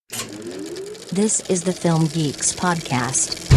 This is the Film Geeks podcast.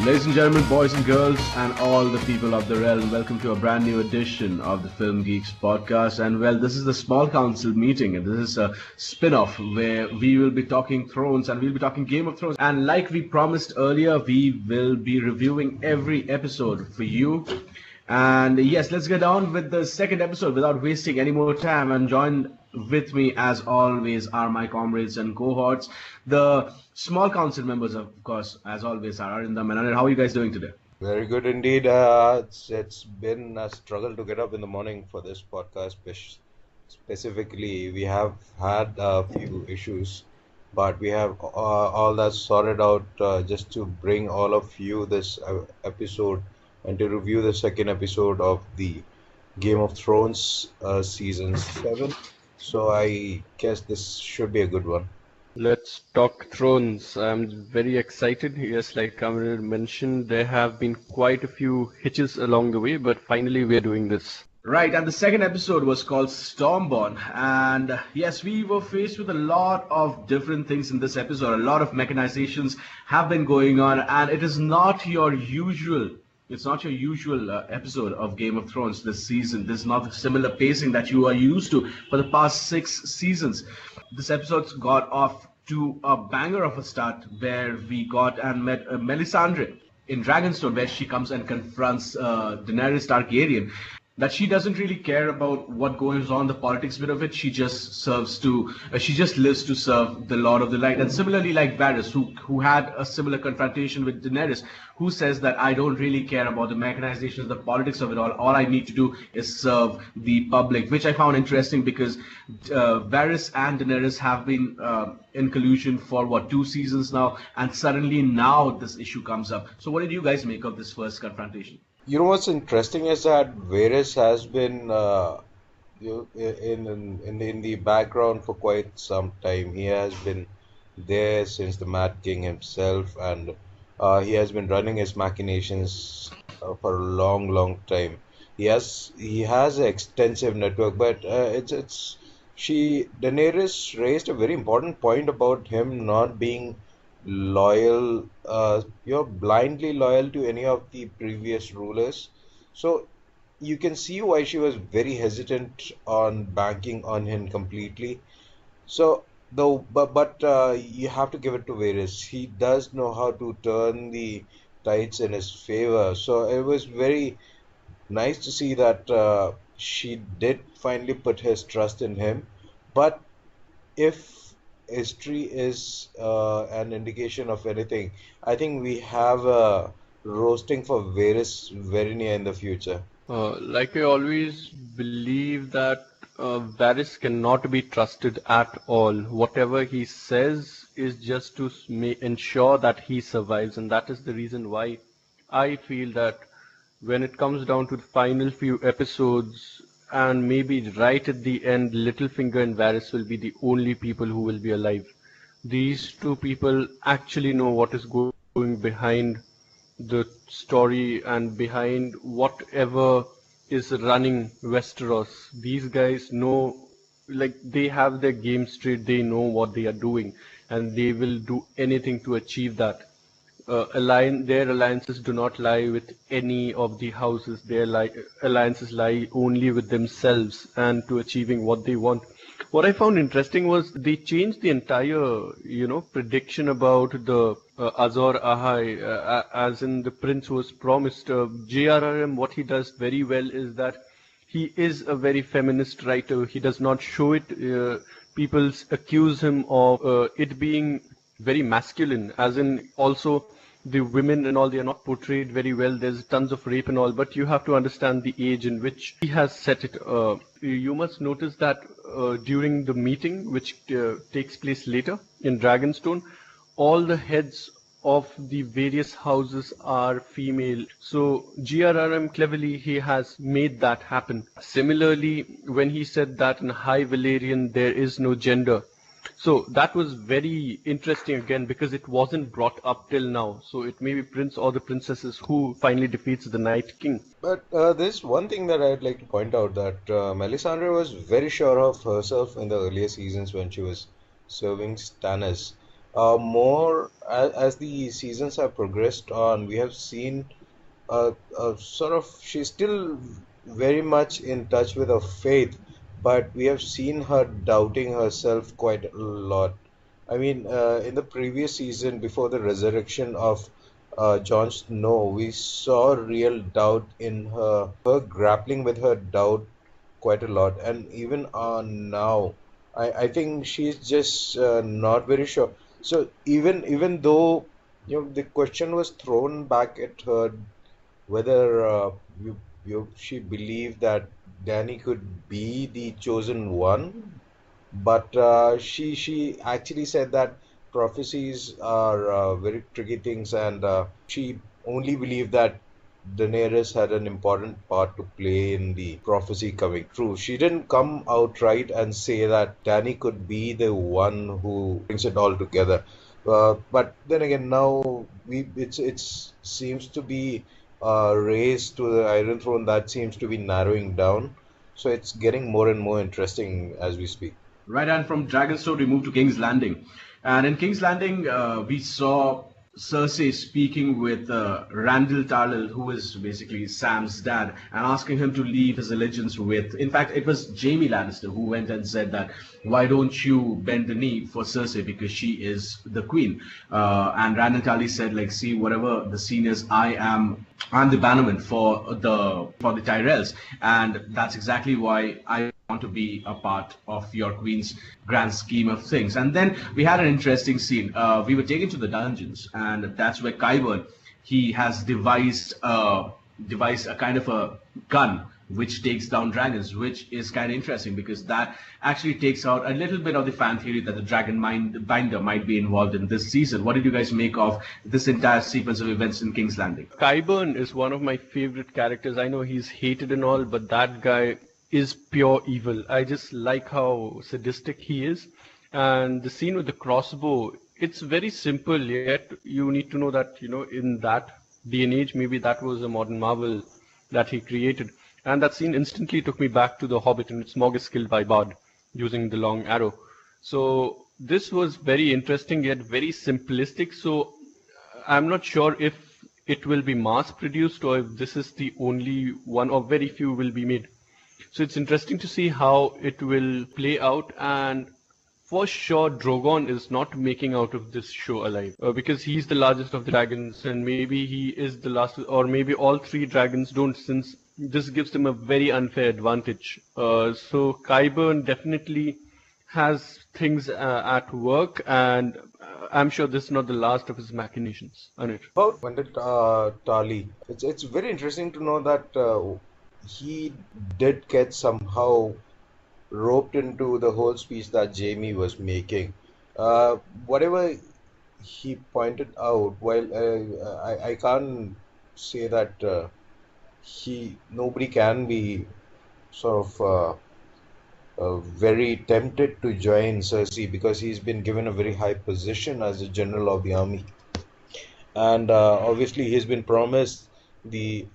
Ladies and gentlemen, boys and girls, and all the people of the realm, welcome to a brand new edition of the Film Geeks podcast. And well, this is the small council meeting, and this is a spin-off where we will be talking Thrones and we'll be talking Game of Thrones. And like we promised earlier, we will be reviewing every episode for you. And yes, let's get on with the second episode without wasting any more time. And joined with me, as always, are my comrades and cohorts. The small council members, of course, as always, are Arindam and Anir. How are you guys doing today? Very good indeed. It's been a struggle to get up in the morning for this podcast. Specifically, we have had a few issues, but we have all that sorted out just to bring all of you this episode and to review the second episode of the Game of Thrones season 7. So I guess this should be a good one. Let's talk Thrones. I'm very excited. Yes, like Anir mentioned, there have been quite a few hitches along the way, but finally we're doing this. Right, and the second episode was called Stormborn. And yes, we were faced with a lot of different things in this episode. A lot of mechanizations have been going on, and it is not your usual. It's not your usual episode of Game of Thrones this season. This is not the similar pacing that you are used to for the past 6 seasons. This episode got off to a banger of a start where we got and met Melisandre in Dragonstone, where she comes and confronts Daenerys Targaryen. That she doesn't really care about what goes on, the politics bit of it. She just she just lives to serve the Lord of the Light. And similarly, like Varys, who had a similar confrontation with Daenerys, who says that I don't really care about the mechanizations, the politics of it all. All I need to do is serve the public, which I found interesting because Varys and Daenerys have been in collusion for 2 seasons now, and suddenly now this issue comes up. So what did you guys make of this first confrontation? You know what's interesting is that Varys has been in the background for quite some time. He has been there since the Mad King himself, and he has been running his machinations for a long, long time. He has an extensive network, but Daenerys raised a very important point about him not being loyal, blindly loyal to any of the previous rulers. So you can see why she was very hesitant on banking on him completely. So but you have to give it to Varys. He does know how to turn the tides in his favor. So it was very nice to see that she did finally put his trust in him. But if history is an indication of anything, I think we have a roasting for Varys very near in the future. Like I always believe that Varys cannot be trusted at all. Whatever he says is just to ensure that he survives, and that is the reason why I feel that when it comes down to the final few episodes, and maybe right at the end, Littlefinger and Varys will be the only people who will be alive. These two people actually know what is going behind the story and behind whatever is running Westeros. These guys know, like, they have their game straight, they know what they are doing, and they will do anything to achieve that. Their alliances do not lie with any of the houses. Their alliances lie only with themselves and to achieving what they want. What I found interesting was they changed the entire, prediction about the Azor Ahai, as in the prince was promised. JRRM, what he does very well is that he is a very feminist writer. He does not show it. People accuse him of it being very masculine, as in also the women and all, they are not portrayed very well. There's tons of rape and all, but you have to understand the age in which he has set it. You must notice that during the meeting, which takes place later in Dragonstone, all the heads of the various houses are female. So GRRM cleverly he has made that happen. Similarly, when he said that in High Valyrian there is no gender, so that was very interesting again because it wasn't brought up till now. So it may be prince or the princesses who finally defeats the Night King. But there's one thing that I'd like to point out that Melisandre was very sure of herself in the earlier seasons when she was serving Stannis. More as the seasons have progressed on, we have seen sort of she's still very much in touch with her faith, but we have seen her doubting herself quite a lot. I mean, in the previous season, before the resurrection of Jon Snow, we saw real doubt in her grappling with her doubt quite a lot, and even now, I think she's just not very sure. So even though the question was thrown back at her whether she believed that Danny could be the chosen one, but she actually said that prophecies are very tricky things, and she only believed that Daenerys had an important part to play in the prophecy coming true. She didn't come outright and say that Danny could be the one who brings it all together. But then again, now it's seems to be race to the Iron Throne that seems to be narrowing down. So it's getting more and more interesting as we speak. Right, and from Dragonstone, we moved to King's Landing. And in King's Landing, we saw Cersei speaking with Randall Tarlil, who is basically Sam's dad, and asking him to leave his allegiance with. In fact, it was Jaime Lannister who went and said that, why don't you bend the knee for Cersei because she is the queen? And Randall Tarlil said, like, see, whatever the scene is, I'm the bannerman for the Tyrells, and that's exactly why I want to be a part of your queen's grand scheme of things. And then we had an interesting scene. We were taken to the dungeons, and that's where Qyburn, he has devised a kind of a gun which takes down dragons, which is kind of interesting because that actually takes out a little bit of the fan theory that the binder might be involved in this season. What did you guys make of this entire sequence of events in King's Landing? Qyburn is one of my favorite characters. I know he's hated and all, but that guy is pure evil. I just like how sadistic he is. And the scene with the crossbow, it's very simple, yet you need to know that, in that day and age, maybe that was a modern marvel that he created. And that scene instantly took me back to The Hobbit and Smaug is killed by Bard using the long arrow. So this was very interesting yet very simplistic. So I'm not sure if it will be mass produced or if this is the only one or very few will be made. So it's interesting to see how it will play out, and for sure Drogon is not making out of this show alive because he's the largest of the dragons, and maybe he is the last, or maybe all three dragons don't, since this gives them a very unfair advantage. So Qyburn definitely has things at work, and I'm sure this is not the last of his machinations. Anir. About Pandit Tali, it's very interesting to know that he did get somehow roped into the whole speech that Jamie was making. Whatever he pointed out, while I can't say that nobody can be sort of very tempted to join Cersei because he's been given a very high position as a general of the army, and obviously he's been promised the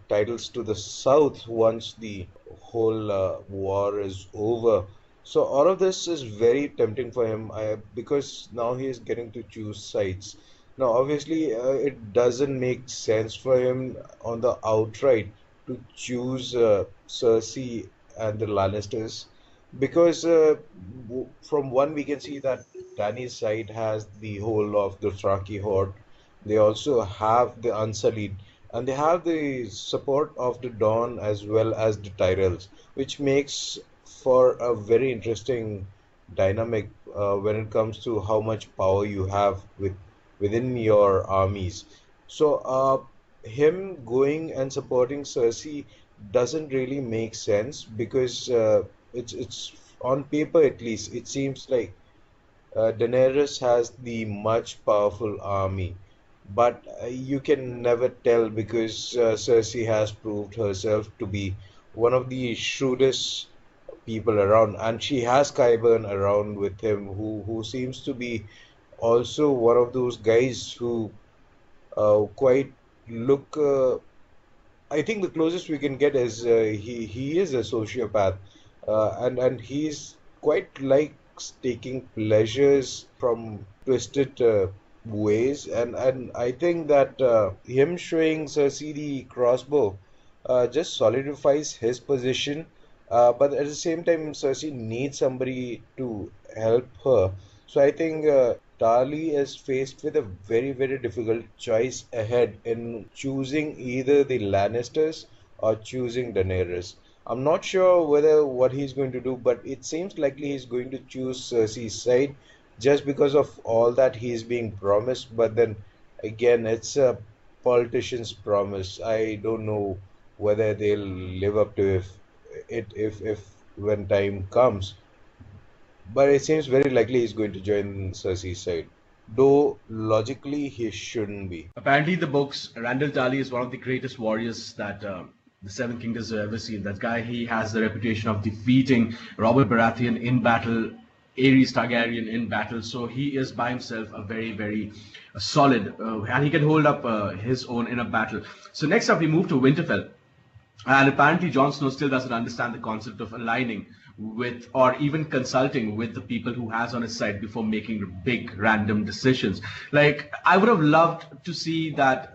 titles to the south once the whole war is over. So all of this is very tempting for him because now he is getting to choose sides. Now, obviously, it doesn't make sense for him on the outright to choose Cersei and the Lannisters because from one we can see that Dany's side has the whole of the Dothraki horde. They also have the Unsullied, and they have the support of the Dawn as well as the Tyrells, which makes for a very interesting dynamic when it comes to how much power you have within your armies. So him going and supporting Cersei doesn't really make sense because it's on paper at least it seems like Daenerys has the much powerful army, but you can never tell because Cersei has proved herself to be one of the shrewdest people around, and she has Qyburn around with him, who seems to be also one of those guys who quite look. I think the closest we can get is he is a sociopath, and he's quite likes taking pleasures from twisted ways, and I think that him showing Cersei the crossbow just solidifies his position. But at the same time, Cersei needs somebody to help her. So I think Tarly is faced with a very, very difficult choice ahead in choosing either the Lannisters or choosing Daenerys. I'm not sure whether what he's going to do, but it seems likely he's going to choose Cersei's side just because of all that he's being promised. But then again, it's a politician's promise. I don't know whether they'll live up to if when time comes. But it seems very likely he's going to join Cersei's side. Though logically he shouldn't be. Apparently, the books, Randall Tarly is one of the greatest warriors that the Seven Kingdoms have ever seen. That guy, he has the reputation of defeating Robert Baratheon in battle, Aerys Targaryen in battle. So he is by himself a very, very solid, and he can hold up his own in a battle. So next up, we move to Winterfell. And apparently, Jon Snow still doesn't understand the concept of aligning with or even consulting with the people who has on his side before making big random decisions. Like, I would have loved to see that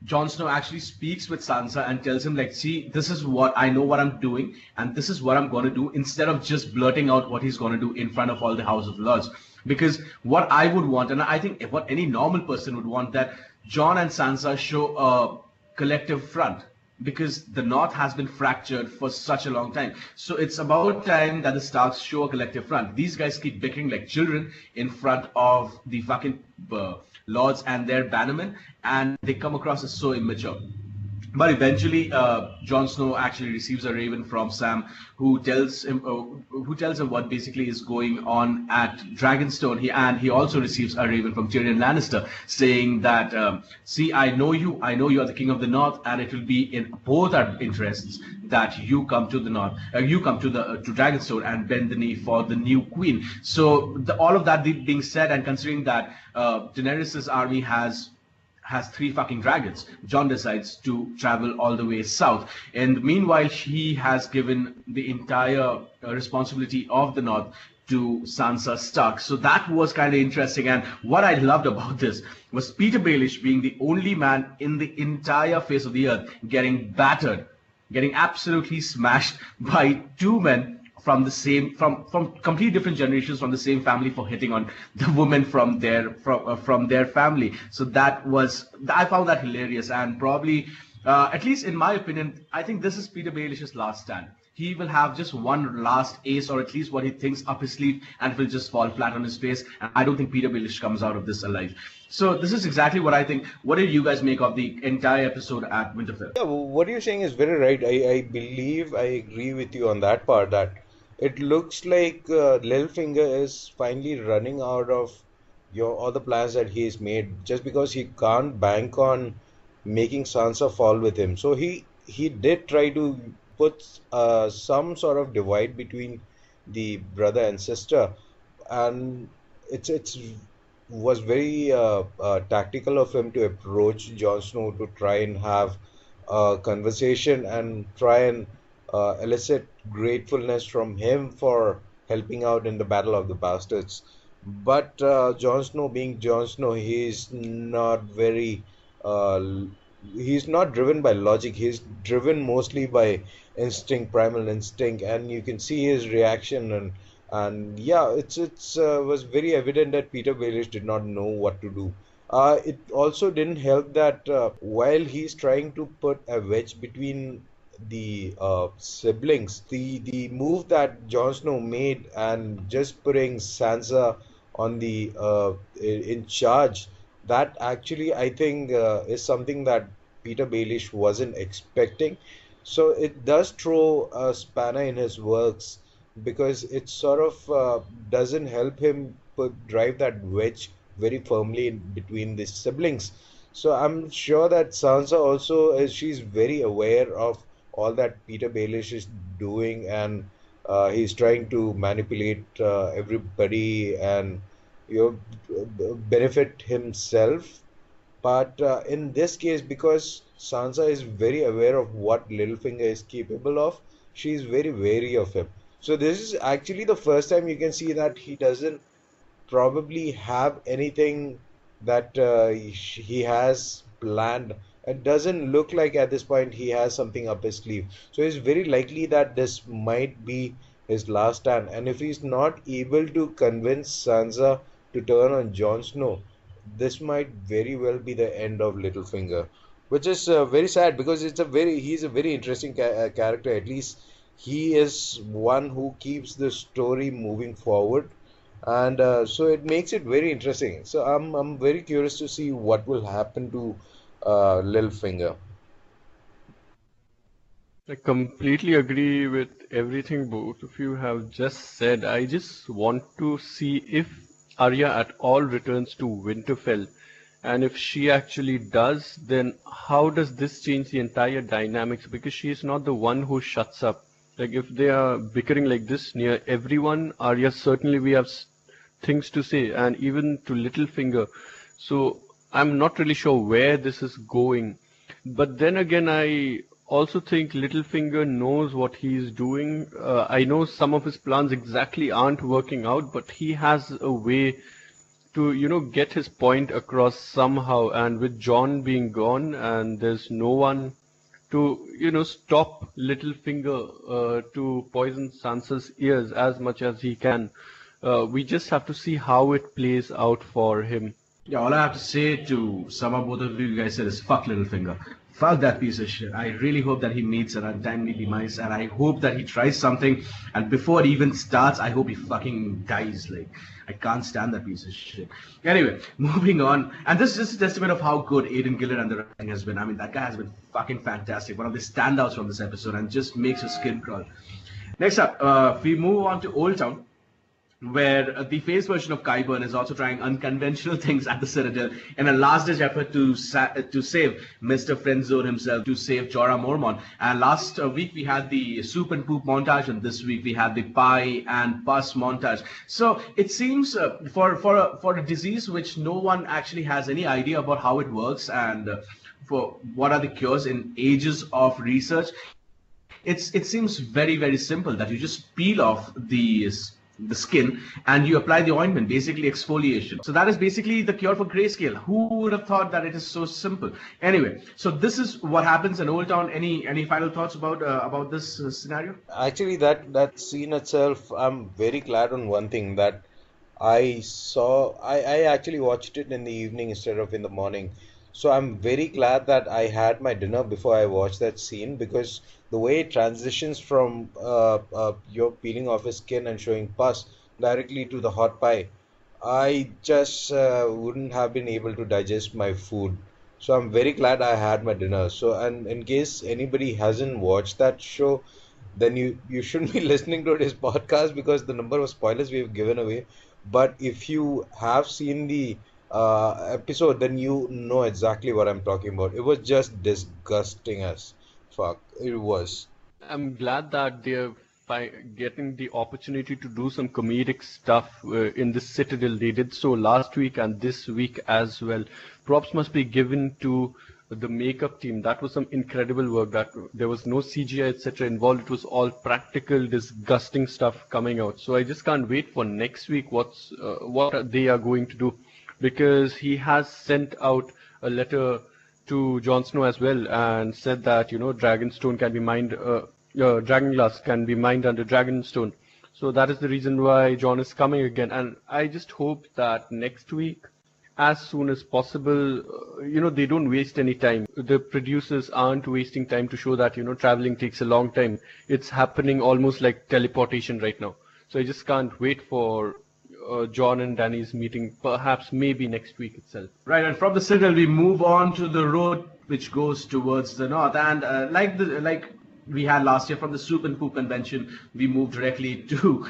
Jon Snow actually speaks with Sansa and tells him, like, see, this is what I know what I'm doing, and this is what I'm going to do, instead of just blurting out what he's going to do in front of all the House of Lords. Because what I would want, and I think what any normal person would want, that Jon and Sansa show a collective front, because the North has been fractured for such a long time. So it's about time that the Starks show a collective front. These guys keep bickering like children in front of the fucking lords and their bannermen, and they come across as so immature. But eventually, Jon Snow actually receives a raven from Sam, who tells him what basically is going on at Dragonstone. He also receives a raven from Tyrion Lannister, saying that, see, I know you are the king of the North, and it will be in both our interests that you come to the North, you come to the to Dragonstone and bend the knee for the new queen. So all of that being said, and considering that Daenerys' army has three fucking dragons. John decides to travel all the way south. And meanwhile, he has given the entire responsibility of the North to Sansa Stark. So that was kind of interesting. And what I loved about this was Peter Baelish being the only man in the entire face of the earth getting battered, getting absolutely smashed by two men from completely different generations from the same family for hitting on the woman from their family. So I found that hilarious, and probably at least in my opinion, I think this is Peter Baelish's last stand. He will have just one last ace, or at least what he thinks up his sleeve, and it will just fall flat on his face. And I don't think Peter Baelish comes out of this alive. So this is exactly what I think. What did you guys make of the entire episode at Winterfell? Yeah, what you're saying is very right. I believe I agree with you on that part that it looks like Littlefinger is finally running out of all the plans that he's made just because he can't bank on making Sansa fall with him. So he did try to put some sort of divide between the brother and sister, and it's was very tactical of him to approach Jon Snow to try and have a conversation and try and elicit gratefulness from him for helping out in the Battle of the Bastards. But Jon Snow, being Jon Snow, uh, he's not driven by logic. He's driven mostly by instinct, primal instinct, and you can see his reaction. And yeah, it's was very evident that Peter Baelish did not know what to do. It also didn't help that while he's trying to put a wedge between the siblings, the move that Jon Snow made and just putting Sansa on the in charge, that actually I think is something that Peter Baelish wasn't expecting. So it does throw a spanner in his works because it sort of doesn't help him drive that wedge very firmly in between the siblings. So I'm sure that Sansa also is she's very aware of all that Peter Baelish is doing, and he's trying to manipulate everybody and benefit himself. But in this case, because Sansa is very aware of what Littlefinger is capable of, she is very wary of him. So this is actually the first time you can see that he doesn't probably have anything that he has planned. It doesn't look like at this point he has something up his sleeve. So it's very likely that this might be his last stand. And if he's not able to convince Sansa to turn on Jon Snow, this might very well be the end of Littlefinger, which is very sad because he's a very interesting character. At least he is one who keeps the story moving forward, and so it makes it very interesting. So I'm very curious to see what will happen to Littlefinger. I completely agree with everything both of you have just said. I just want to see if Arya at all returns to Winterfell. And if she actually does, then how does this change the entire dynamics? Because she is not the one who shuts up. Like if they are bickering like this near everyone, Arya certainly we have things to say, and even to Littlefinger. So I'm not really sure where this is going. But then again, I also think Littlefinger knows what he's doing. I know some of his plans exactly aren't working out, but he has a way to, get his point across somehow. And with Jon being gone and there's no one to, stop Littlefinger to poison Sansa's ears as much as he can. We just have to see how it plays out for him. Yeah, all I have to say to sum up both of you guys said is fuck Littlefinger. Fuck that piece of shit. I really hope that he meets an untimely demise, and I hope that he tries something, and before it even starts, I hope he fucking dies. Like, I can't stand that piece of shit. Anyway, moving on. And this is just a testament of how good Aidan Gillard and the writing has been. I mean, that guy has been fucking fantastic. One of the standouts from this episode, and just makes your skin crawl. Next up, we move on to Old Town, where the phase version of Qyburn is also trying unconventional things at the Citadel in a last-ditch effort to save Mr. Friendzone himself, to save Jorah Mormont. And last week we had the soup and poop montage, and this week we had the pie and pus montage. So it seems for a disease which no one actually has any idea about how it works and for what are the cures in ages of research, it seems very, very simple that you just peel off the skin and you apply the ointment, basically exfoliation. So that is basically the cure for grayscale. Who would have thought that it is so simple? Anyway, so this is what happens in Old Town. Any final thoughts about this scenario? Actually, that scene itself, I'm very glad on one thing that I saw. I actually watched it in the evening instead of in the morning. So I'm very glad that I had my dinner before I watched that scene, because the way it transitions from your peeling off his skin and showing pus directly to the hot pie, I just wouldn't have been able to digest my food. So I'm very glad I had my dinner. So, and in case anybody hasn't watched that show, then you shouldn't be listening to this podcast because the number of spoilers we've given away. But if you have seen the episode, then you know exactly what I'm talking about. It was just disgusting as fuck. It was. I'm glad that they're getting the opportunity to do some comedic stuff in the Citadel. They did so last week and this week as well. Props must be given to the makeup team. That was some incredible work. That there was no CGI etc. involved. It was all practical, disgusting stuff coming out. So I just can't wait for next week. What they are going to do, because he has sent out a letter to Jon Snow as well and said that Dragonstone can be mined, Dragonglass can be mined under Dragonstone. So that is the reason why Jon is coming again, and I just hope that next week, as soon as possible, they don't waste any time. The producers aren't wasting time to show that traveling takes a long time. It's happening almost like teleportation right now. So I just can't wait for Jon and Danny's meeting, perhaps maybe next week itself. Right, and from the Citadel we move on to the road which goes towards the north, and like we had last year from the Soup and Poop convention, we moved directly to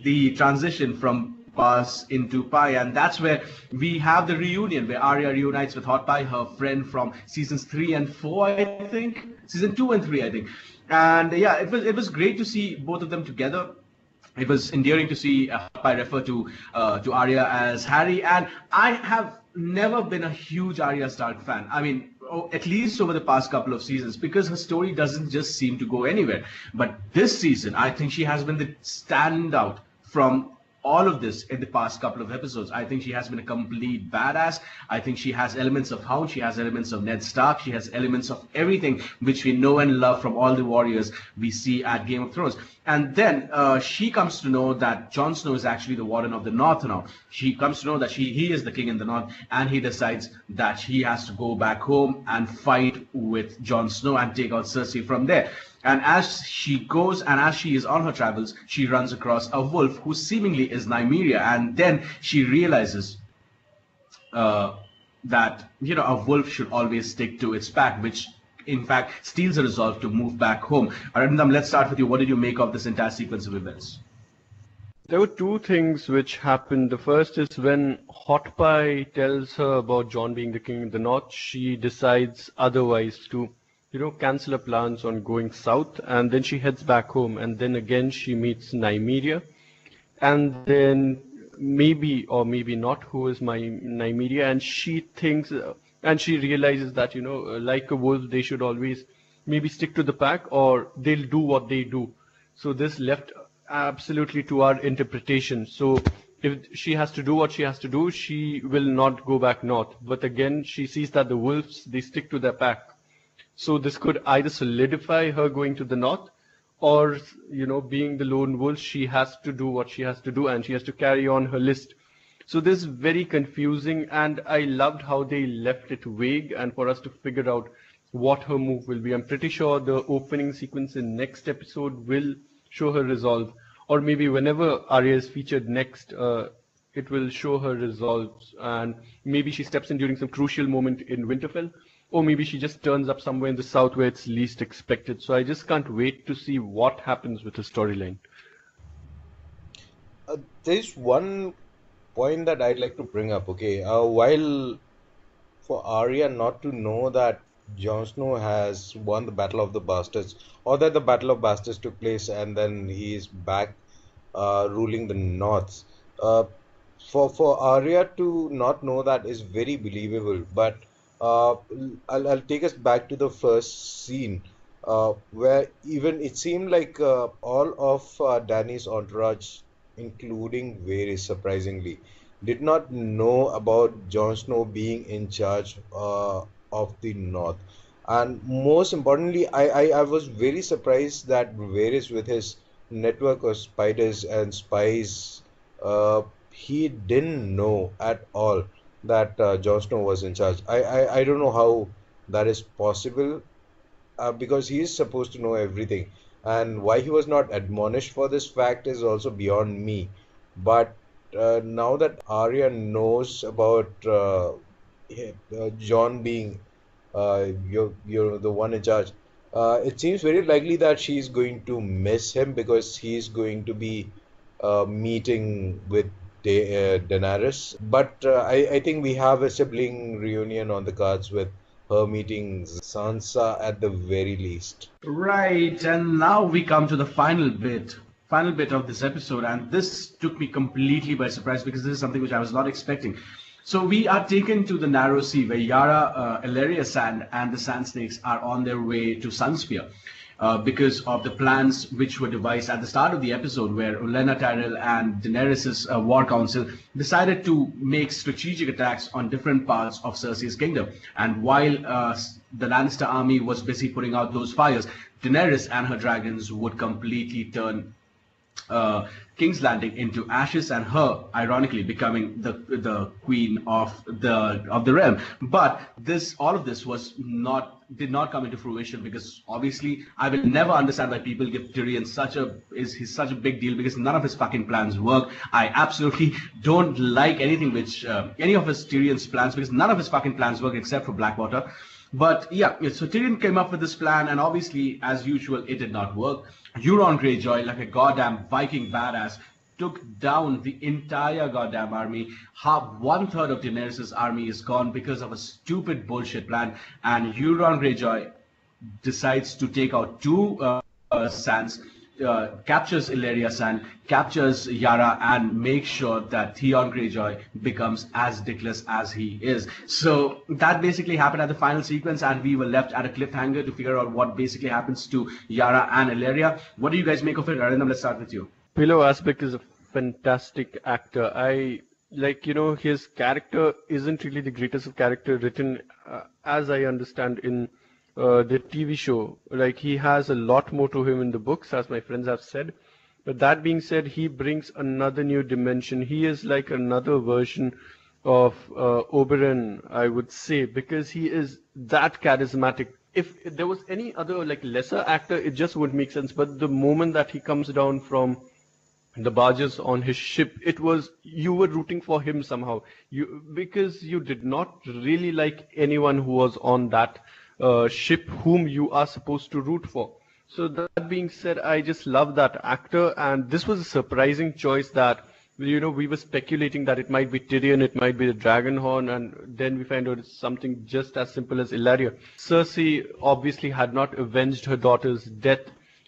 the transition from pass into Pie, and that's where we have the reunion where Arya reunites with Hot Pie, her friend from seasons 3 and 4, I think, season 2 and 3, I think. And yeah, it was great to see both of them together. It was endearing to see I refer to Arya as Harry, and I have never been a huge Arya Stark fan. I mean, at least over the past couple of seasons, because her story doesn't just seem to go anywhere. But this season, I think she has been the standout from all of this in the past couple of episodes. I think she has been a complete badass. I think she has elements of Hound, she has elements of Ned Stark, she has elements of everything which we know and love from all the warriors we see at Game of Thrones. And then she comes to know that Jon Snow is actually the Warden of the North now. She comes to know that he is the king in the North, and he decides that he has to go back home and fight with Jon Snow and take out Cersei from there. And as she goes and as she is on her travels, she runs across a wolf who seemingly is Nymeria. And then she realizes that, a wolf should always stick to its pack, which in fact steals a resolve to move back home. Arindam, let's start with you. What did you make of this entire sequence of events? There were two things which happened. The first is when Hot Pie tells her about Jon being the king in the north, she decides otherwise to, cancel her plans on going south, and then she heads back home, and then again she meets Nymeria, and then maybe or maybe not who is my Nymeria, and she thinks and she realizes that, like a wolf, they should always maybe stick to the pack or they'll do what they do. So this left absolutely to our interpretation. So if she has to do what she has to do, she will not go back north. But again, she sees that the wolves, they stick to their pack. So this could either solidify her going to the north, or, being the lone wolf, she has to do what she has to do and she has to carry on her list. So this is very confusing, and I loved how they left it vague and for us to figure out what her move will be. I'm pretty sure the opening sequence in next episode will show her resolve, or maybe whenever Arya is featured next, it will show her resolves, and maybe she steps in during some crucial moment in Winterfell, or maybe she just turns up somewhere in the south where it's least expected. So I just can't wait to see what happens with her storyline. There's one point that I'd like to bring up. Okay, while for Arya not to know that Jon Snow has won the Battle of the Bastards, or that the Battle of Bastards took place and then he is back ruling the North. For Arya to not know that is very believable. But I'll take us back to the first scene, where even it seemed like all of Dany's entourage, including Varys, surprisingly, did not know about Jon Snow being in charge of the North. And most importantly, I was very surprised that Varys, with his network of spiders and spies, he didn't know at all that Jon Snow was in charge. I don't know how that is possible, because he is supposed to know everything. And why he was not admonished for this fact is also beyond me. But now that Arya knows about Jon being you're the one in charge, it seems very likely that she's going to miss him, because he's going to be meeting with Daenerys. But I think we have a sibling reunion on the cards, with her meeting Sansa at the very least. Right, and now we come to the final bit of this episode, and this took me completely by surprise because this is something which I was not expecting. So we are taken to the narrow sea where Yara, Elaria Sand, and the Sand Snakes are on their way to Sunspear. Because of the plans which were devised at the start of the episode, where Olenna Tyrell and Daenerys' war council decided to make strategic attacks on different parts of Cersei's kingdom. And while the Lannister army was busy putting out those fires, Daenerys and her dragons would completely turn King's Landing into ashes, and her, ironically, becoming the queen of the realm. But all of this did not come into fruition, because obviously I will never understand why people give Tyrion such a big deal, because none of his fucking plans work. I absolutely don't like anything which any of Tyrion's plans, because none of his fucking plans work except for Blackwater. But yeah, so Tyrion came up with this plan, and obviously, as usual, it did not work. Euron Greyjoy, like a goddamn Viking badass, took down the entire goddamn army. Half, one third of Daenerys' army is gone because of a stupid bullshit plan, and Euron Greyjoy decides to take out two Sands, captures Illyria Sand, captures Yara, and makes sure that Theon Greyjoy becomes as dickless as he is. So that basically happened at the final sequence, and we were left at a cliffhanger to figure out what basically happens to Yara and Illyria. What do you guys make of it? Arindam, let's start with you. Pillow Aspect is a fantastic actor. I like, his character isn't really the greatest of character written, as I understand, in the TV show. Like, he has a lot more to him in the books, as my friends have said. But that being said, he brings another new dimension. He is like another version of Oberyn, I would say, because he is that charismatic. If there was any other like lesser actor, it just would make sense. But the moment that he comes down from the barges on his ship, it was, you were rooting for him somehow, because you did not really like anyone who was on that ship whom you are supposed to root for. So that being said, I just love that actor, and this was a surprising choice that, we were speculating that it might be Tyrion, it might be the Dragonhorn, and then we find out it's something just as simple as Illyria. Cersei obviously had not avenged her daughter's death,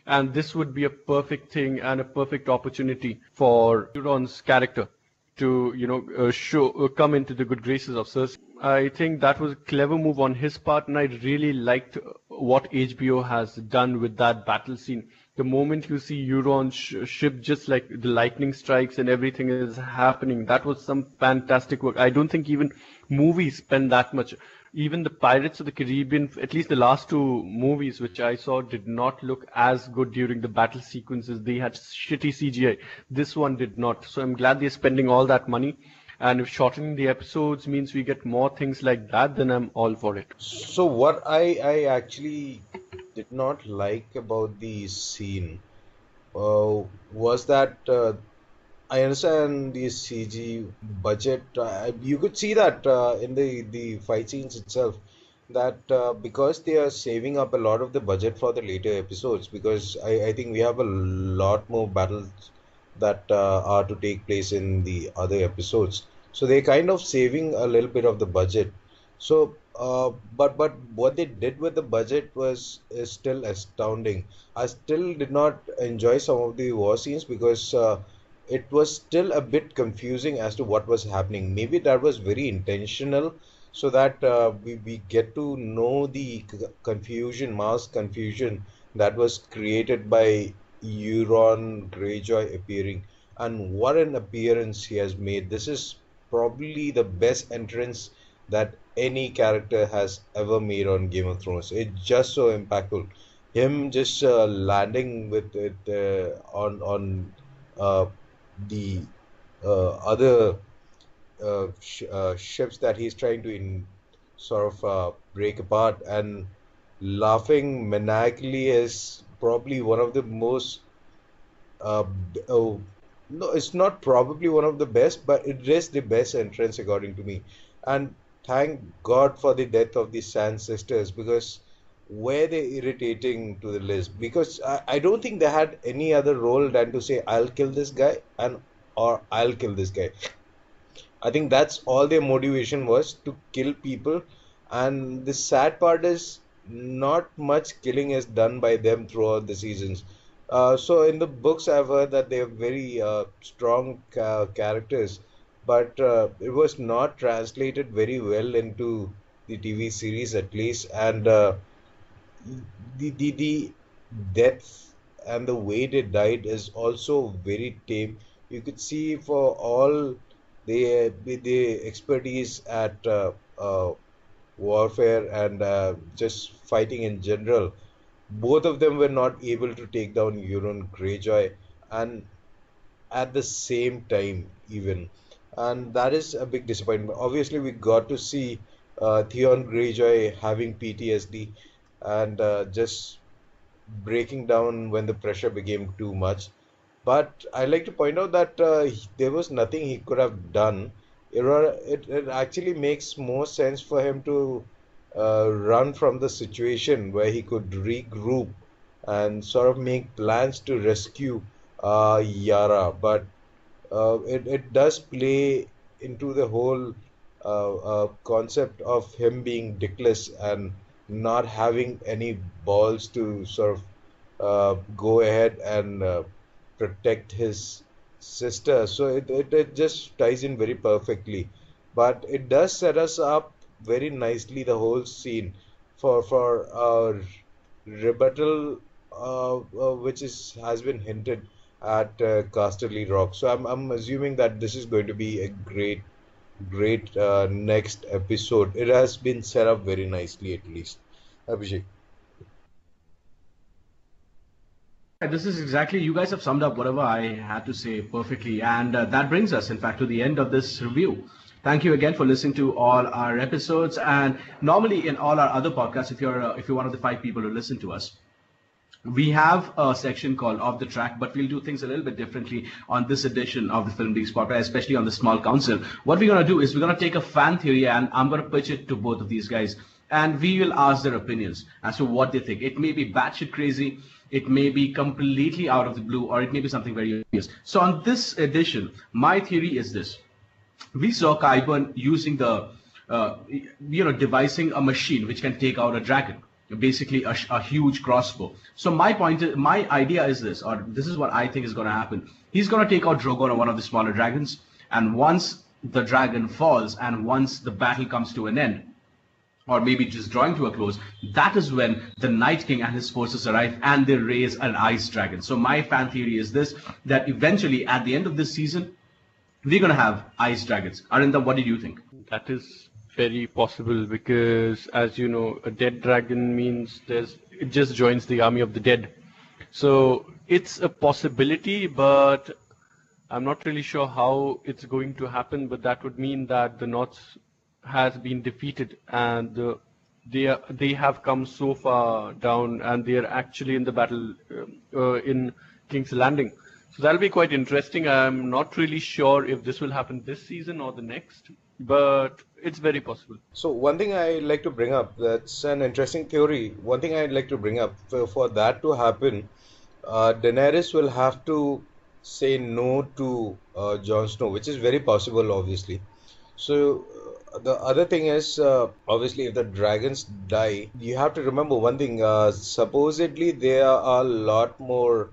and this would be a perfect thing and a perfect opportunity for Euron's character to, come into the good graces of Cersei. I think that was a clever move on his part, and I really liked what HBO has done with that battle scene. The moment you see Euron's ship, just like the lightning strikes and everything is happening, that was some fantastic work. I don't think even movies spend that much. Even the Pirates of the Caribbean, at least the last two movies which I saw, did not look as good during the battle sequences. They had shitty CGI. This one did not. So I'm glad they're spending all that money. And if shortening the episodes means we get more things like that, then I'm all for it. So what I actually did not like about the scene was that I understand the CG budget. You could see that in the fight scenes itself, that because they are saving up a lot of the budget for the later episodes, because I think we have a lot more battles that are to take place in the other episodes. So they're kind of saving a little bit of the budget. So, but what they did with the budget was is still astounding. I still did not enjoy some of the war scenes because it was still a bit confusing as to what was happening. Maybe that was very intentional, so that we get to know the mass confusion that was created by Euron Greyjoy appearing. And what an appearance he has made. This is probably the best entrance that any character has ever made on Game of Thrones. It's just so impactful. Him just landing with it on uh, the other ships that he's trying to sort of break apart, and laughing maniacally is probably one of the most oh, no, it's not probably one of the best, but it is the best entrance according to me. And thank God for the death of the Sand sisters, because were they irritating to the list? Because I don't think they had any other role than to say, I'll kill this guy, and or I'll kill this guy. I think that's all their motivation was, to kill people. And the sad part is, not much killing is done by them throughout the seasons. So in the books, I've heard that they are very strong characters, but it was not translated very well into the TV series at least. And the depth and the way they died is also very tame. You could see for all the expertise at warfare and just fighting in general, both of them were not able to take down Euron Greyjoy, and at the same time even, and that is a big disappointment. Obviously, we got to see Theon Greyjoy having PTSD and just breaking down when the pressure became too much. But I like to point out that there was nothing he could have done. It actually makes more sense for him to run from the situation where he could regroup and sort of make plans to rescue Yara. But it does play into the whole concept of him being dickless and not having any balls to sort of go ahead and protect his sister. So it just ties in very perfectly. But it does set us up very nicely, the whole scene, for our rebuttal, which is has been hinted at Casterly Rock. So I'm assuming that this is going to be a great next episode. It has been set up very nicely, at least. Abhishek. This is exactly, you guys have summed up whatever I had to say perfectly. And that brings us, in fact, to the end of this review. Thank you again for listening to all our episodes. And normally in all our other podcasts, if you're one of the 5 people who listen to us, we have a section called Off the Track, but we'll do things a little bit differently on this edition of the Film Geeks podcast, especially on the Small Council. What we're going to do is we're going to take a fan theory and I'm going to pitch it to both of these guys. And we will ask their opinions as to what they think. It may be batshit crazy, it may be completely out of the blue, or it may be something very obvious. So on this edition, my theory is this. We saw Qyburn using devising a machine which can take out a dragon, basically a huge crossbow. So my idea is this, or this is what I think is going to happen. He's going to take out Drogon or one of the smaller dragons, and once the dragon falls and once the battle comes to an end, or maybe just drawing to a close, that is when the Night King and his forces arrive and they raise an ice dragon. So my fan theory is this, that eventually at the end of this season, we're going to have ice dragons. Arindam, what did you think? That is very possible because, as you know, a dead dragon means it just joins the army of the dead. So it's a possibility, but I'm not really sure how it's going to happen. But that would mean that the North has been defeated and they have come so far down and they are actually in the battle in King's Landing. So that'll be quite interesting. I'm not really sure if this will happen this season or the next, but it's very possible. So one thing I like to bring up, that's an interesting theory. One thing I'd like to bring up, for that to happen, Daenerys will have to say no to Jon Snow, which is very possible, obviously. So the other thing is, obviously, if the dragons die, you have to remember one thing. Supposedly, there are a lot more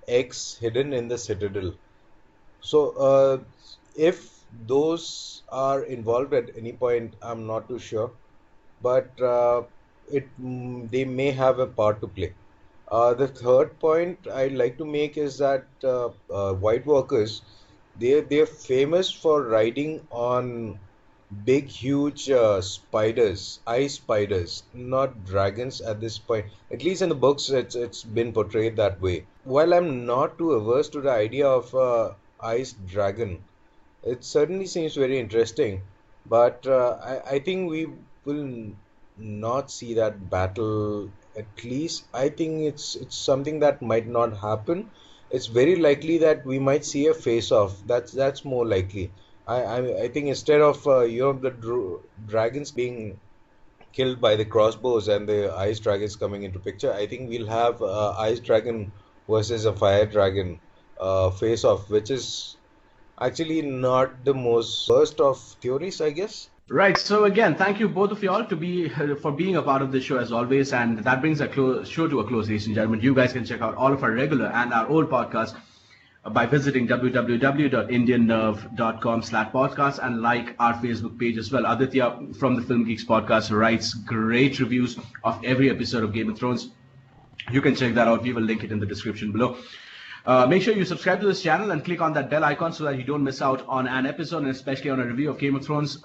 eggs hidden in the citadel. So, if those are involved at any point, I'm not too sure, but they may have a part to play. The third point I'd like to make is that White Walkers, they're famous for riding on big, huge spiders, ice spiders, not dragons at this point. At least in the books, it's been portrayed that way. While I'm not too averse to the idea of ice dragon, it certainly seems very interesting. But I think we will not see that battle. At least I think it's something that might not happen. It's very likely that we might see a face-off. That's more likely. I think instead of the dragons being killed by the crossbows and the ice dragons coming into picture, I think we'll have ice dragon versus a fire dragon face-off, which is actually not the most worst of theories, I guess. Right. So again, thank you both of y'all for being a part of this show as always, and that brings a show to a close, ladies and gentlemen. You guys can check out all of our regular and our old podcasts by visiting www.indiannerve.com/podcast and like our Facebook page as well. Aditya from the Film Geeks podcast writes great reviews of every episode of Game of Thrones. You can check that out. We will link it in the description below. Make sure you subscribe to this channel and click on that bell icon so that you don't miss out on an episode, and especially on a review of Game of Thrones.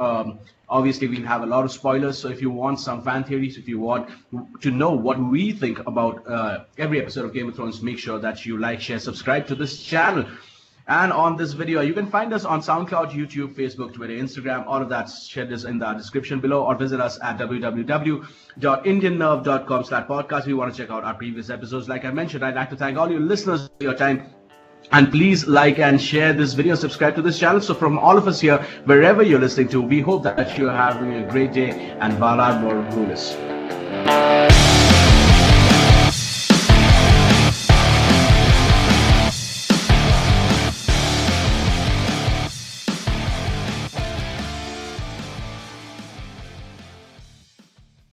Obviously, we'll have a lot of spoilers, so if you want some fan theories, if you want to know what we think about every episode of Game of Thrones, make sure that you like, share, subscribe to this channel. And on this video, you can find us on SoundCloud, YouTube, Facebook, Twitter, Instagram. All of that shit is in the description below, or visit us at www.indiannerve.com/podcast. If you want to check out our previous episodes, like I mentioned, I'd like to thank all you listeners for your time. And please like and share this video, subscribe to this channel. So from all of us here, wherever you're listening to, we hope that you're having a great day, and Valar Morghulis.